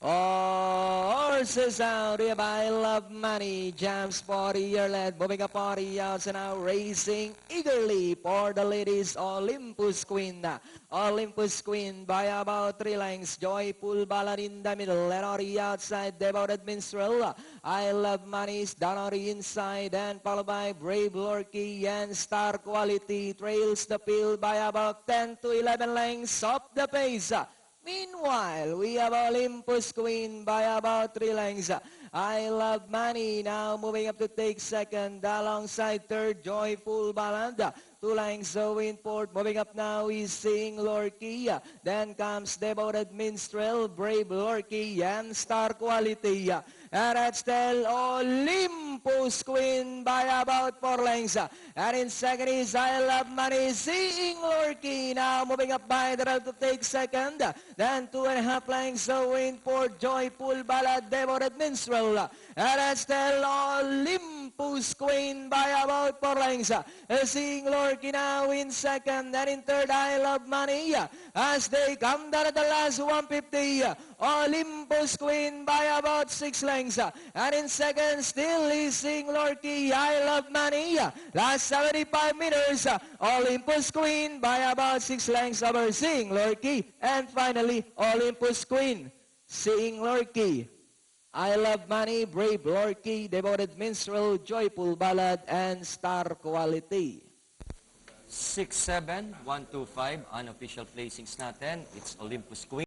Horses out here by Love Money. Jams 40-year lead. Moving up 40 yards and now racing eagerly for the ladies. Olympus Queen. Olympus Queen by about 3 lengths. Joyful Ballad in the middle. And on the outside, Devoted Minstrel. I Love Money is down on the inside. And followed by Brave Lorky and Star Quality. Trails the field by about 10 to 11 lengths off the pace. Meanwhile, we have Olympus Queen by about 3 lengths. I Love Money now moving up to take second. Alongside third, Joyful Ballad. 2 lengths in fourth. Moving up now is Sing Lorky. Then comes Devoted Minstrel, Brave Lorky, and Star Quality. And that's still Olympus Queen by about 4 lengths. And in second is I Love Money, Sing Lorky. Now moving up by the road to take second. Then 2.5 lengths in fourth, Joyful Ballad, Devoted Minstrel. And that's still Olympus Queen by about 4 lengths. Sing Lorky now in second. And in third, I Love Money. As they come down at the last 150, Olympus Queen by about 6 lengths. And in second, still is Sing Lorky, I Love Money. Last 75 meters, Olympus Queen by about 6 lengths over Sing Lorky. And finally, Olympus Queen, Sing Lorky, I Love Money, Brave Lorky, Devoted Minstrel, Joyful Ballad, and Star Quality. 6-7, 1-2-5, unofficial placings natin. It's Olympus Queen.